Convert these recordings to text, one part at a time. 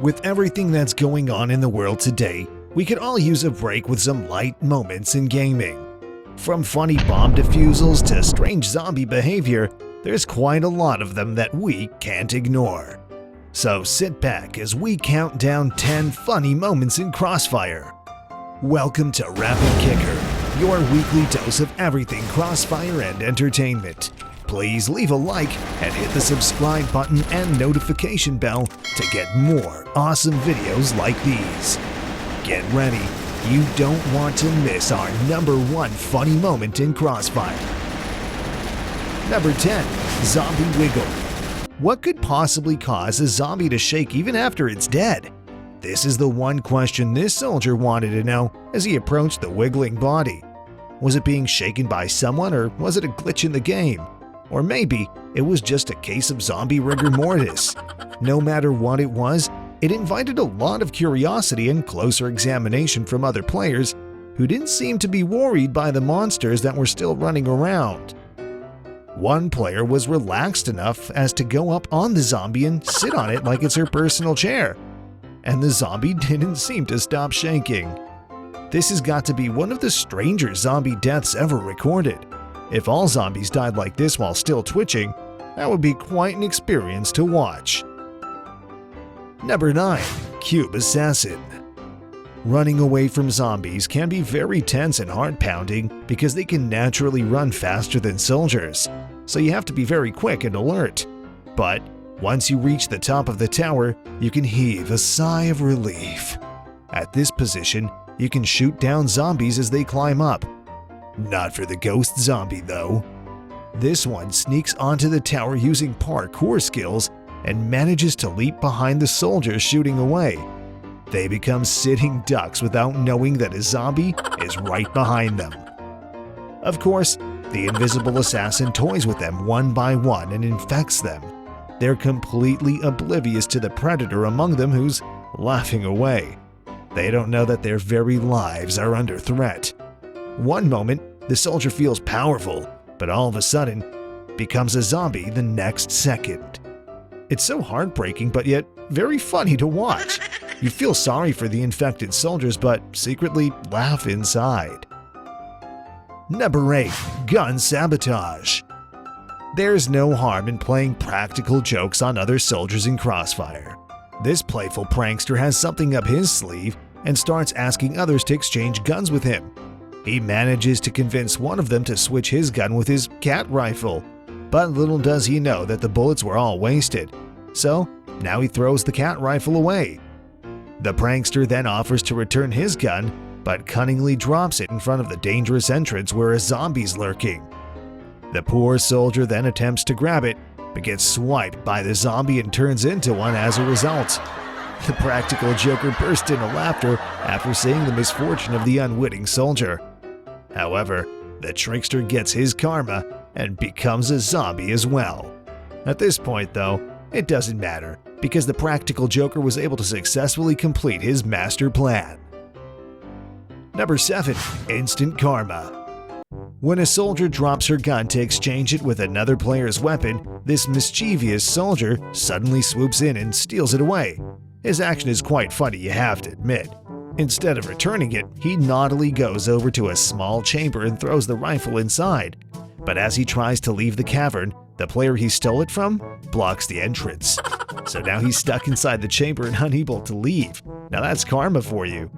With everything that's going on in the world today, we could all use a break with some light moments in gaming. From funny bomb defusals to strange zombie behavior, there's quite a lot of them that we can't ignore. So sit back as we count down 10 funny moments in CrossFire. Welcome to Rapid Kicker, your weekly dose of everything CrossFire and entertainment. Please leave a like and hit the subscribe button and notification bell to get more awesome videos like these. Get ready, you don't want to miss our number 1 funny moment in CrossFire. Number 10. Zombie Wiggle. What could possibly cause a zombie to shake even after it's dead? This is the one question this soldier wanted to know as he approached the wiggling body. Was it being shaken by someone, or was it a glitch in the game? Or maybe it was just a case of zombie rigor mortis. No matter what it was, it invited a lot of curiosity and closer examination from other players who didn't seem to be worried by the monsters that were still running around. One player was relaxed enough as to go up on the zombie and sit on it like it's her personal chair. And the zombie didn't seem to stop shaking. This has got to be one of the stranger zombie deaths ever recorded. If all zombies died like this while still twitching, that would be quite an experience to watch. Number 9. Cube Assassin. Running away from zombies can be very tense and heart-pounding because they can naturally run faster than soldiers, so you have to be very quick and alert. But once you reach the top of the tower, you can heave a sigh of relief. At this position, you can shoot down zombies as they climb up. Not for the ghost zombie though. This one sneaks onto the tower using parkour skills and manages to leap behind the soldiers shooting away. They become sitting ducks without knowing that a zombie is right behind them. Of course, the invisible assassin toys with them one by one and infects them. They're completely oblivious to the predator among them who's laughing away. They don't know that their very lives are under threat. One moment, the soldier feels powerful, but all of a sudden, becomes a zombie the next second. It's so heartbreaking, but yet very funny to watch. You feel sorry for the infected soldiers, but secretly laugh inside. Number 8. Gun Sabotage. There's no harm in playing practical jokes on other soldiers in CrossFire. This playful prankster has something up his sleeve and starts asking others to exchange guns with him. He manages to convince one of them to switch his gun with his cat rifle, but little does he know that the bullets were all wasted, so now he throws the cat rifle away. The prankster then offers to return his gun, but cunningly drops it in front of the dangerous entrance where a zombie's lurking. The poor soldier then attempts to grab it, but gets swiped by the zombie and turns into one as a result. The practical joker burst into laughter after seeing the misfortune of the unwitting soldier. However, the trickster gets his karma and becomes a zombie as well. At this point though, it doesn't matter because the practical joker was able to successfully complete his master plan. Number 7. Instant Karma. When a soldier drops her gun to exchange it with another player's weapon, this mischievous soldier suddenly swoops in and steals it away. His action is quite funny, you have to admit. Instead of returning it, he naughtily goes over to a small chamber and throws the rifle inside. But as he tries to leave the cavern, the player he stole it from blocks the entrance. So now he's stuck inside the chamber and unable to leave. Now that's karma for you.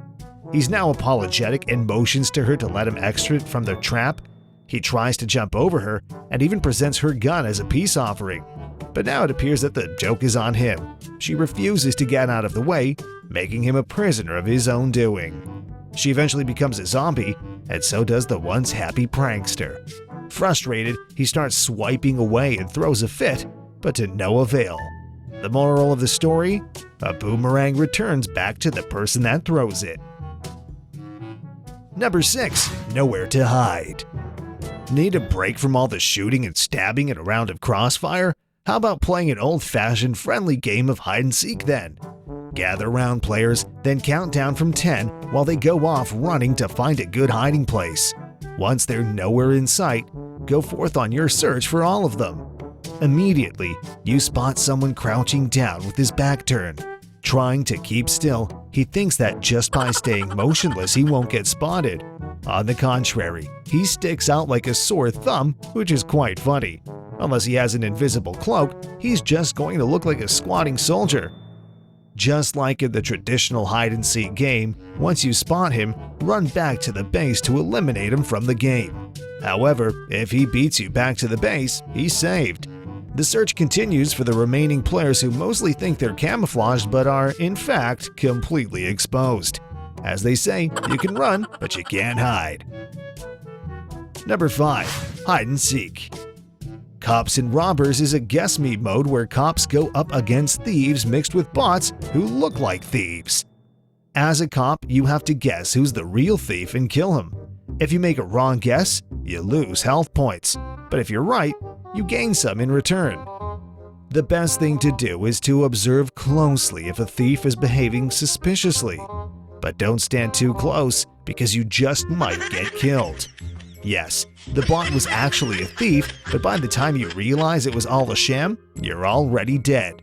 He's now apologetic and motions to her to let him exit from the trap. He tries to jump over her and even presents her gun as a peace offering. But now it appears that the joke is on him. She refuses to get out of the way, making him a prisoner of his own doing. She eventually becomes a zombie, and so does the once happy prankster. Frustrated, he starts swiping away and throws a fit, but to no avail. The moral of the story? A boomerang returns back to the person that throws it. Number 6. Nowhere to hide. Need a break from all the shooting and stabbing in a round of CrossFire? How about playing an old-fashioned friendly game of hide-and-seek then? Gather around players, then count down from 10 while they go off running to find a good hiding place. Once they're nowhere in sight, go forth on your search for all of them. Immediately, you spot someone crouching down with his back turned. Trying to keep still, he thinks that just by staying motionless he won't get spotted. On the contrary, he sticks out like a sore thumb, which is quite funny. Unless he has an invisible cloak, he's just going to look like a squatting soldier. Just like in the traditional hide-and-seek game, once you spot him, run back to the base to eliminate him from the game. However, if he beats you back to the base, he's saved. The search continues for the remaining players who mostly think they're camouflaged but are, in fact, completely exposed. As they say, you can run, but you can't hide. Number 5. Hide and Seek. Cops and Robbers is a guess me mode where cops go up against thieves mixed with bots who look like thieves. As a cop, you have to guess who's the real thief and kill him. If you make a wrong guess, you lose health points, but if you're right, you gain some in return. The best thing to do is to observe closely if a thief is behaving suspiciously. But don't stand too close because you just might get killed. Yes, the bot was actually a thief, but by the time you realize it was all a sham, you're already dead.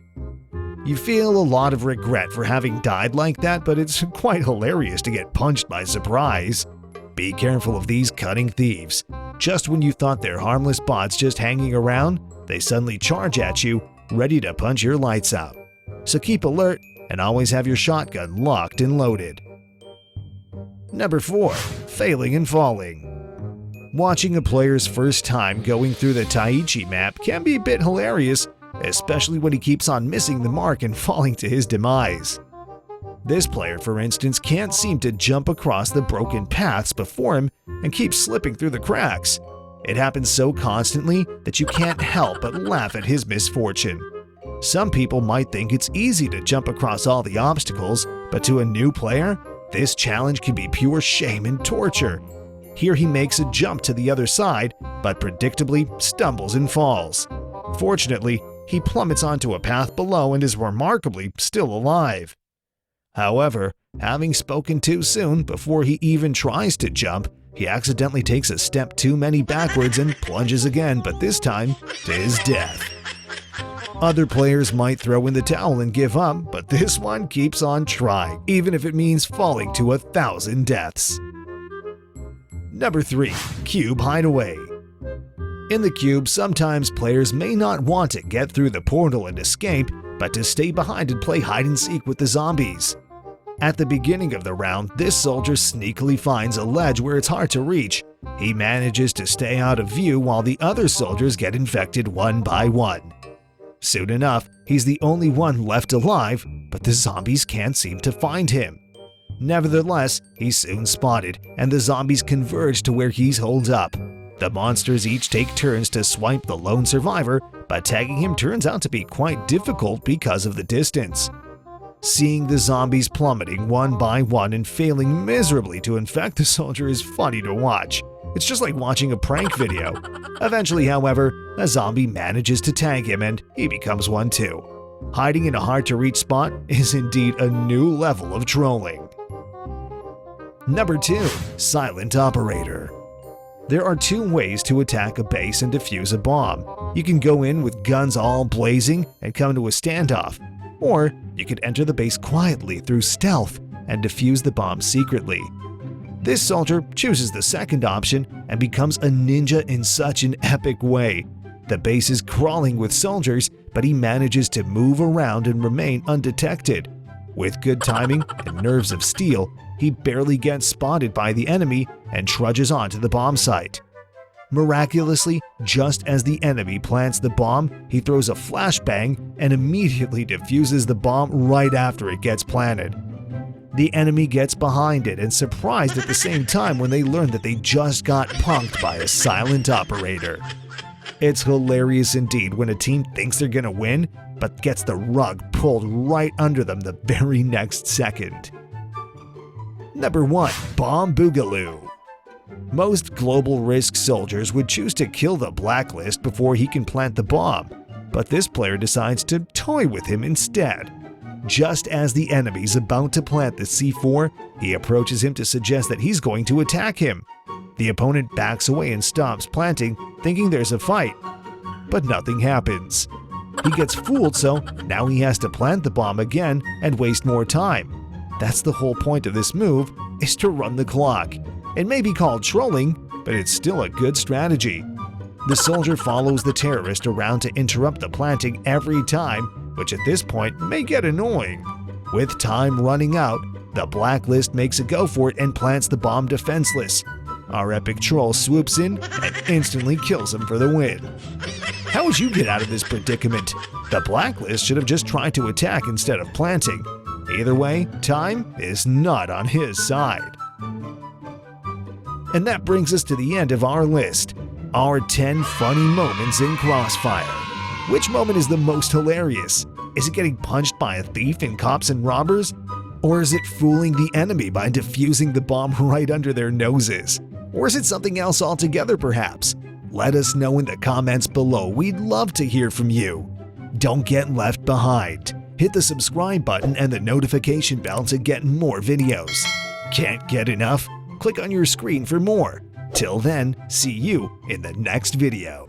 You feel a lot of regret for having died like that, but it's quite hilarious to get punched by surprise. Be careful of these cunning thieves. Just when you thought they're harmless bots just hanging around, they suddenly charge at you, ready to punch your lights out. So keep alert and always have your shotgun locked and loaded. Number 4. Failing and Falling. Watching a player's first time going through the Taichi map can be a bit hilarious, especially when he keeps on missing the mark and falling to his demise. This player, for instance, can't seem to jump across the broken paths before him and keeps slipping through the cracks. It happens so constantly that you can't help but laugh at his misfortune. Some people might think it's easy to jump across all the obstacles, but to a new player, this challenge can be pure shame and torture. Here he makes a jump to the other side, but predictably stumbles and falls. Fortunately, he plummets onto a path below and is remarkably still alive. However, having spoken too soon before he even tries to jump, he accidentally takes a step too many backwards and plunges again, but this time to his death. Other players might throw in the towel and give up, but this one keeps on trying, even if it means falling to 1,000 deaths. Number 3. Cube Hideaway. In the cube, sometimes players may not want to get through the portal and escape, but to stay behind and play hide and seek with the zombies. At the beginning of the round, this soldier sneakily finds a ledge where it's hard to reach. He manages to stay out of view while the other soldiers get infected one by one. Soon enough, he's the only one left alive, but the zombies can't seem to find him. Nevertheless, he's soon spotted, and the zombies converge to where he's holed up. The monsters each take turns to swipe the lone survivor, but tagging him turns out to be quite difficult because of the distance. Seeing the zombies plummeting one by one and failing miserably to infect the soldier is funny to watch. It's just like watching a prank video. Eventually, however, a zombie manages to tag him and he becomes one too. Hiding in a hard-to-reach spot is indeed a new level of trolling. Number 2. Silent Operator. There are 2 ways to attack a base and defuse a bomb. You can go in with guns all blazing and come to a standoff, or you could enter the base quietly through stealth and defuse the bomb secretly. This soldier chooses the second option and becomes a ninja in such an epic way. The base is crawling with soldiers, but he manages to move around and remain undetected. With good timing and nerves of steel, he barely gets spotted by the enemy and trudges on to the bomb site. Miraculously, just as the enemy plants the bomb, he throws a flashbang and immediately defuses the bomb right after it gets planted. The enemy gets behind it and surprised at the same time when they learn that they just got punked by a silent operator. It's hilarious indeed when a team thinks they're gonna win, but gets the rug pulled right under them the very next second. Number 1. Bomb Boogaloo. Most global risk soldiers would choose to kill the blacklist before he can plant the bomb, but this player decides to toy with him instead. Just as the enemy's about to plant the C4, he approaches him to suggest that he's going to attack him. The opponent backs away and stops planting, thinking there's a fight. But nothing happens. He gets fooled, so now he has to plant the bomb again and waste more time. That's the whole point of this move, is to run the clock. It may be called trolling, but it's still a good strategy. The soldier follows the terrorist around to interrupt the planting every time, which at this point may get annoying. With time running out, the blacklist makes a go for it and plants the bomb defenseless. Our epic troll swoops in and instantly kills him for the win. How would you get out of this predicament? The blacklist should have just tried to attack instead of planting. Either way, time is not on his side. And that brings us to the end of our list. Our 10 funny moments in CrossFire. Which moment is the most hilarious? Is it getting punched by a thief in Cops and Robbers? Or is it fooling the enemy by defusing the bomb right under their noses? Or is it something else altogether perhaps? Let us know in the comments below. We'd love to hear from you. Don't get left behind. Hit the subscribe button and the notification bell to get more videos. Can't get enough? Click on your screen for more. Till then, see you in the next video.